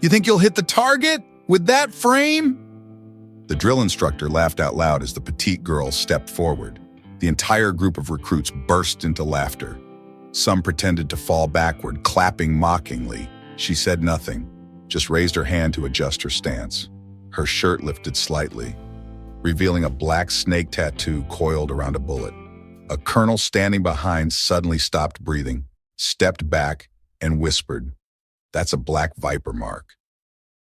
You think you'll hit the target with that frame? The drill instructor laughed out loud as the petite girl stepped forward. The entire group of recruits burst into laughter. Some pretended to fall backward, clapping mockingly. She said nothing, just raised her hand to adjust her stance. Her shirt lifted slightly, revealing a black snake tattoo coiled around a bullet. A colonel standing behind suddenly stopped breathing, stepped back, and whispered, "That's a black viper mark."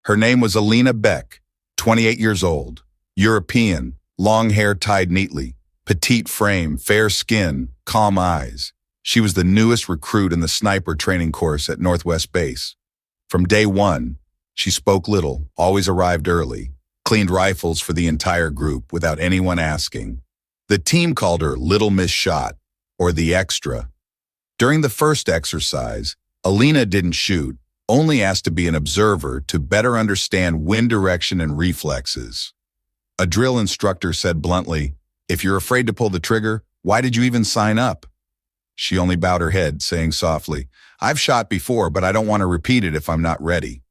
Her name was Alina Beck, 28 years old, European, long hair tied neatly, petite frame, fair skin, calm eyes. She was the newest recruit in the sniper training course at Northwest Base. From day one, she spoke little, always arrived early, cleaned rifles for the entire group without anyone asking. The team called her Little Miss Shot, or the Extra. During the first exercise, Alina didn't shoot, only asked to be an observer to better understand wind direction and reflexes. A drill instructor said bluntly, "If you're afraid to pull the trigger, why did you even sign up?" She only bowed her head, saying softly, "I've shot before, but I don't want to repeat it if I'm not ready."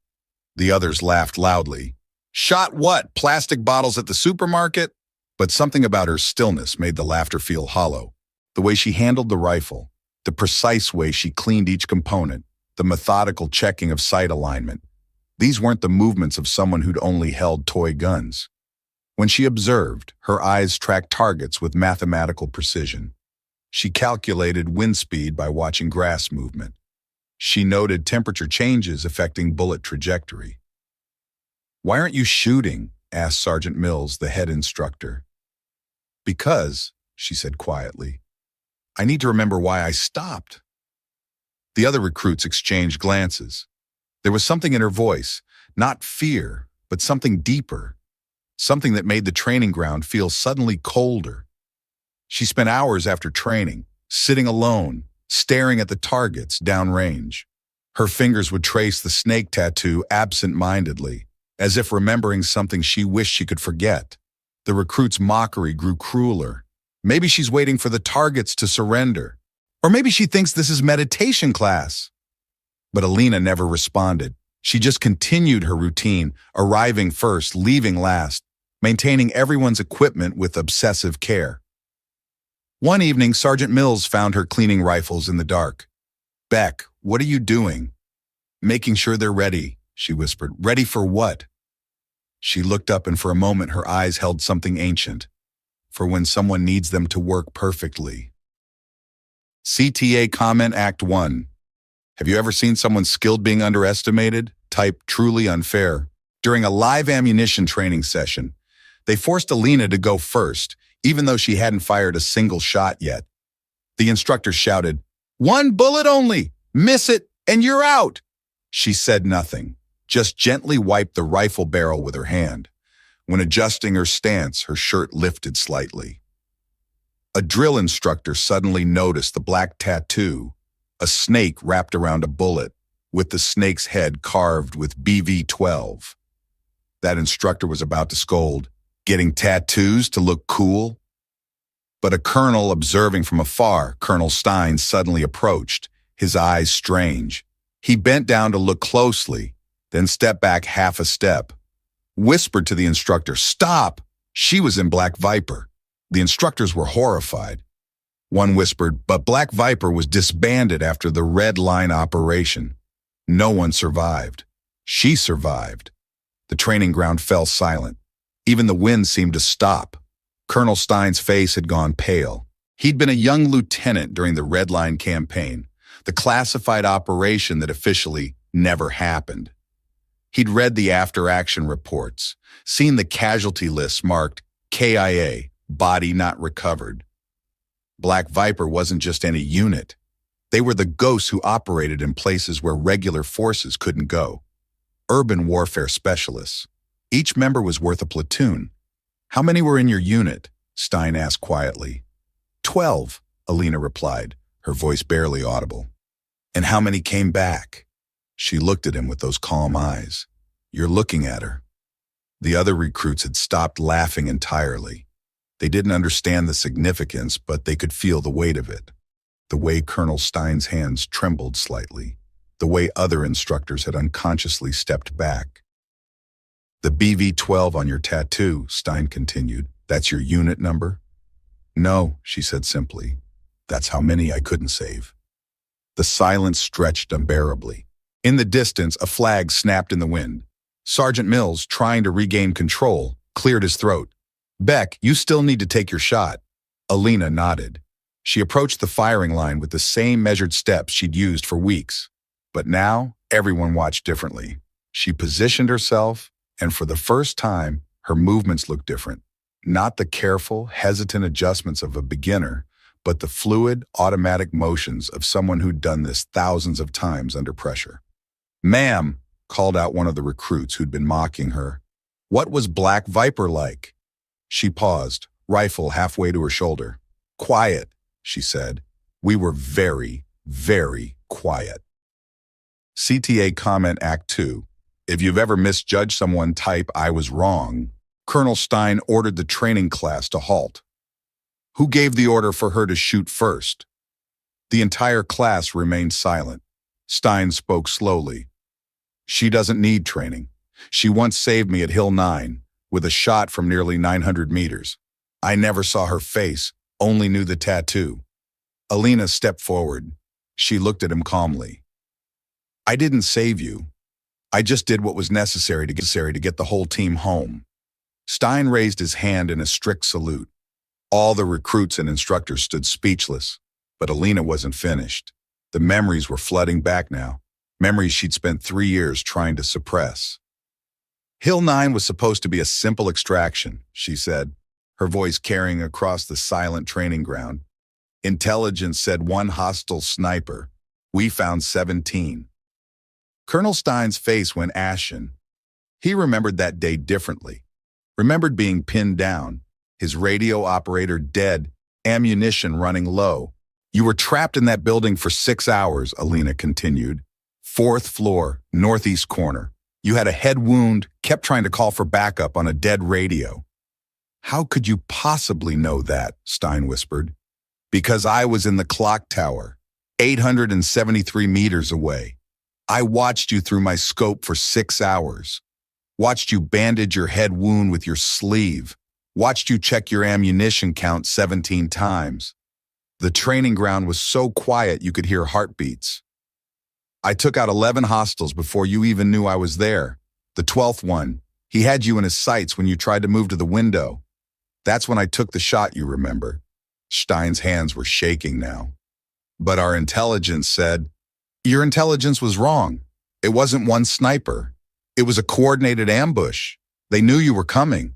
The others laughed loudly. "Shot what? Plastic bottles at the supermarket?" But something about her stillness made the laughter feel hollow. The way she handled the rifle, the precise way she cleaned each component, the methodical checking of sight alignment. These weren't the movements of someone who'd only held toy guns. When she observed, her eyes tracked targets with mathematical precision. She calculated wind speed by watching grass movement. She noted temperature changes affecting bullet trajectory. "Why aren't you shooting?" asked Sergeant Mills, the head instructor. "Because," she said quietly, "I need to remember why I stopped." The other recruits exchanged glances. There was something in her voice, not fear, but something deeper, something that made the training ground feel suddenly colder. She spent hours after training, sitting alone, staring at the targets downrange. Her fingers would trace the snake tattoo absent-mindedly, as if remembering something she wished she could forget. The recruit's mockery grew crueler. Maybe she's waiting for the targets to surrender. Or maybe she thinks this is meditation class. But Alina never responded. She just continued her routine, arriving first, leaving last, maintaining everyone's equipment with obsessive care. One evening, Sergeant Mills found her cleaning rifles in the dark. "Beck, what are you doing?" "Making sure they're ready," she whispered. "Ready for what?" She looked up, and for a moment her eyes held something ancient. For when someone needs them to work perfectly. CTA Comment Act 1. Have you ever seen someone skilled being underestimated? Type truly unfair. During a live ammunition training session, they forced Alina to go first, even though she hadn't fired a single shot yet. The instructor shouted, "One bullet only! Miss it, and you're out!" She said nothing, just gently wiped the rifle barrel with her hand. When adjusting her stance, her shirt lifted slightly. A drill instructor suddenly noticed the black tattoo, a snake wrapped around a bullet, with the snake's head carved with BV-12. That instructor was about to scold, "Getting tattoos to look cool?" But a colonel observing from afar, Colonel Stein, suddenly approached, his eyes strange. He bent down to look closely, then stepped back half a step, whispered to the instructor, "Stop!" She was in Black Viper. The instructors were horrified. One whispered, "But Black Viper was disbanded after the Red Line operation. No one survived. She survived." The training ground fell silent. Even the wind seemed to stop. Colonel Stein's face had gone pale. He'd been a young lieutenant during the Red Line campaign, the classified operation that officially never happened. He'd read the after-action reports, seen the casualty lists marked KIA, body not recovered. Black Viper wasn't just any unit. They were the ghosts who operated in places where regular forces couldn't go. Urban warfare specialists. Each member was worth a platoon. "How many were in your unit?" Stein asked quietly. 12, Alina replied, her voice barely audible. "And how many came back?" She looked at him with those calm eyes. "You're looking at her." The other recruits had stopped laughing entirely. They didn't understand the significance, but they could feel the weight of it. The way Colonel Stein's hands trembled slightly. the way other instructors had unconsciously stepped back. "The BV-12 on your tattoo," Stein continued. "That's your unit number?" "No," she said simply. "That's how many I couldn't save." The silence stretched unbearably. In the distance, a flag snapped in the wind. Sergeant Mills, trying to regain control, cleared his throat. "Beck, you still need to take your shot." Alina nodded. She approached the firing line with the same measured steps she'd used for weeks. But now, everyone watched differently. She positioned herself, and for the first time, her movements looked different. Not the careful, hesitant adjustments of a beginner, but the fluid, automatic motions of someone who'd done this thousands of times under pressure. "Ma'am," called out one of the recruits who'd been mocking her, "what was Black Viper like?" She paused, rifle halfway to her shoulder. "Quiet," she said. "We were very, very quiet." CTA Comment Act 2. If you've ever misjudged someone, type "I was wrong." Colonel Stein ordered the training class to halt. Who gave the order for her to shoot first? The entire class remained silent. Stein spoke slowly. "She doesn't need training. She once saved me at Hill 9 with a shot from nearly 900 meters. I never saw her face, only knew the tattoo." Alina stepped forward. She looked at him calmly. "I didn't save you. I just did what was necessary to get the whole team home." Stein raised his hand in a strict salute. All the recruits and instructors stood speechless, but Alina wasn't finished. The memories were flooding back now, memories she'd spent 3 years trying to suppress. "Hill 9 was supposed to be a simple extraction," she said, her voice carrying across the silent training ground. "Intelligence said 1 hostile sniper. We found 17. Colonel Stein's face went ashen. He remembered that day differently. Remembered being pinned down, his radio operator dead, ammunition running low. "You were trapped in that building for 6 hours, Alina continued. 4th floor, northeast corner. You had a head wound, kept trying to call for backup on a dead radio." "How could you possibly know that?" Stein whispered. "Because I was in the clock tower, 873 meters away. I watched you through my scope for 6 hours. Watched you bandage your head wound with your sleeve. Watched you check your ammunition count 17 times. The training ground was so quiet you could hear heartbeats. I took out 11 hostiles before you even knew I was there. The 12th one, he had you in his sights when you tried to move to the window. That's when I took the shot, you remember." Stein's hands were shaking now. "But our intelligence said..." "Your intelligence was wrong. It wasn't 1 sniper. It was a coordinated ambush. They knew you were coming."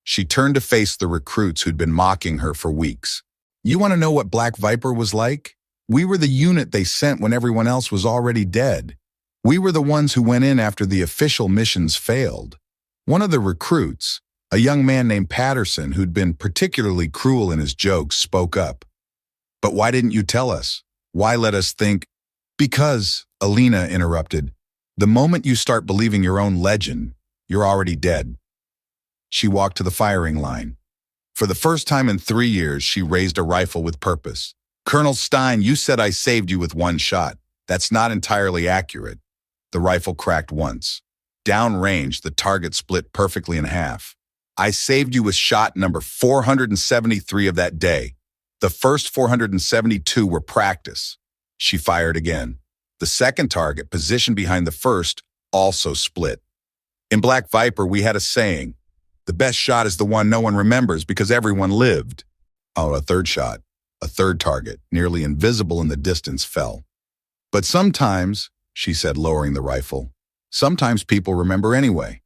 She turned to face the recruits who'd been mocking her for weeks. "You want to know what Black Viper was like? We were the unit they sent when everyone else was already dead. We were the ones who went in after the official missions failed." One of the recruits, a young man named Patterson who'd been particularly cruel in his jokes, spoke up. "But why didn't you tell us? Why let us think?" "Because," Alina interrupted, "the moment you start believing your own legend, you're already dead." She walked to the firing line. For the first time in 3 years, she raised a rifle with purpose. "Colonel Stein, you said I saved you with 1 shot. That's not entirely accurate." The rifle cracked once. Downrange, the target split perfectly in half. "I saved you with shot number 473 of that day. The first 472 were practice." She fired again. The second target, positioned behind the first, also split. "In Black Viper, we had a saying, the best shot is the one no one remembers because everyone lived." Oh, a third shot. A third target, nearly invisible in the distance, fell. "But sometimes," she said, lowering the rifle, "sometimes people remember anyway."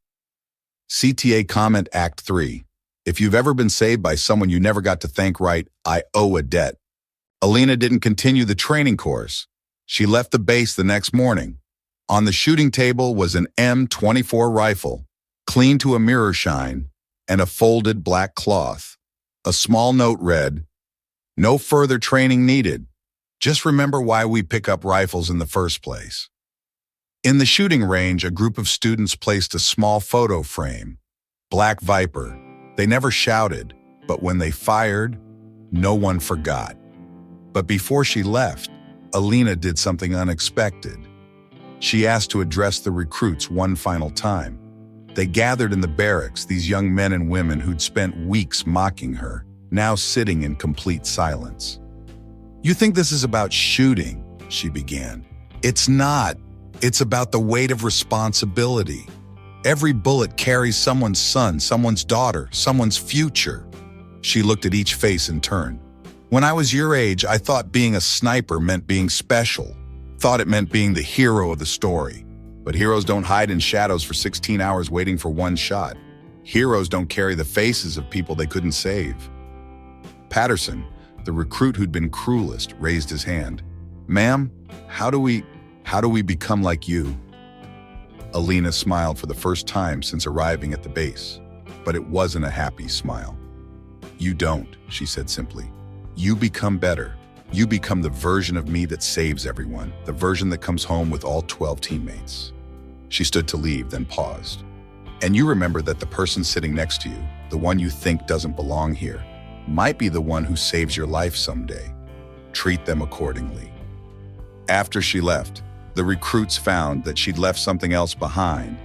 CTA Comment Act 3. If you've ever been saved by someone you never got to thank right, I owe a debt. Alina didn't continue the training course. She left the base the next morning. On the shooting table was an M24 rifle, clean to a mirror shine, and a folded black cloth. A small note read, "No further training needed. Just remember why we pick up rifles in the first place." In the shooting range, a group of students placed a small photo frame. Black Viper. They never shouted, but when they fired, no one forgot. But before she left, Alina did something unexpected. She asked to address the recruits one final time. They gathered in the barracks, these young men and women who'd spent weeks mocking her, now sitting in complete silence. "You think this is about shooting," she began. "It's not. It's about the weight of responsibility. Every bullet carries someone's son, someone's daughter, someone's future." She looked at each face in turn. "When I was your age, I thought being a sniper meant being special. Thought it meant being the hero of the story. But heroes don't hide in shadows for 16 hours waiting for one shot. Heroes don't carry the faces of people they couldn't save." Patterson, the recruit who'd been cruelest, raised his hand. "Ma'am, how do we become like you?" Alina smiled for the first time since arriving at the base, but it wasn't a happy smile. "You don't," she said simply. "You become better. You become the version of me that saves everyone, the version that comes home with all 12 teammates." She stood to leave, then paused. "And you remember that the person sitting next to you, the one you think doesn't belong here, might be the one who saves your life someday. Treat them accordingly." After she left, the recruits found that she'd left something else behind: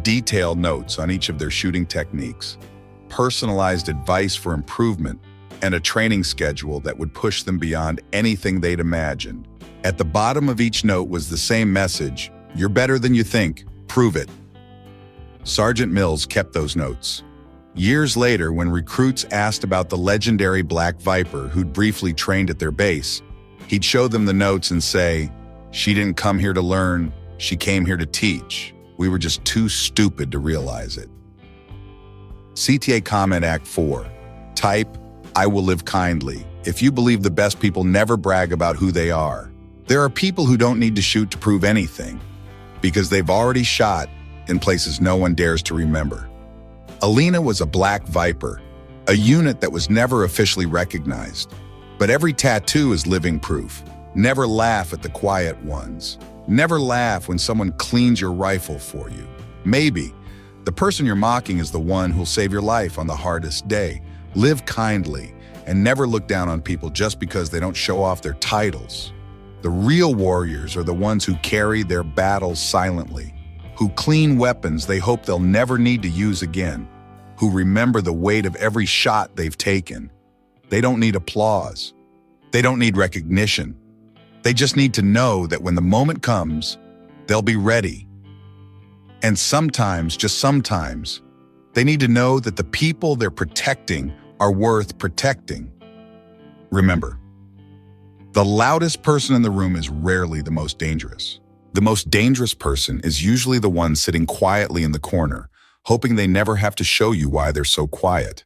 detailed notes on each of their shooting techniques, personalized advice for improvement, and a training schedule that would push them beyond anything they'd imagined. At the bottom of each note was the same message: "You're better than you think. Prove it." Sergeant Mills kept those notes. Years later, when recruits asked about the legendary Black Viper who'd briefly trained at their base, he'd show them the notes and say, "She didn't come here to learn, she came here to teach. We were just too stupid to realize it." CTA Comment Act 4. Type, "I will live kindly." If you believe the best people never brag about who they are. There are people who don't need to shoot to prove anything, because they've already shot in places no one dares to remember. Alina was a Black Viper, a unit that was never officially recognized. But every tattoo is living proof. Never laugh at the quiet ones. Never laugh when someone cleans your rifle for you. Maybe the person you're mocking is the one who'll save your life on the hardest day. Live kindly and never look down on people just because they don't show off their titles. The real warriors are the ones who carry their battles silently, who clean weapons they hope they'll never need to use again, who remember the weight of every shot they've taken. They don't need applause. They don't need recognition. They just need to know that when the moment comes, they'll be ready. And sometimes, just sometimes, they need to know that the people they're protecting are worth protecting. Remember, the loudest person in the room is rarely the most dangerous. The most dangerous person is usually the one sitting quietly in the corner, hoping they never have to show you why they're so quiet.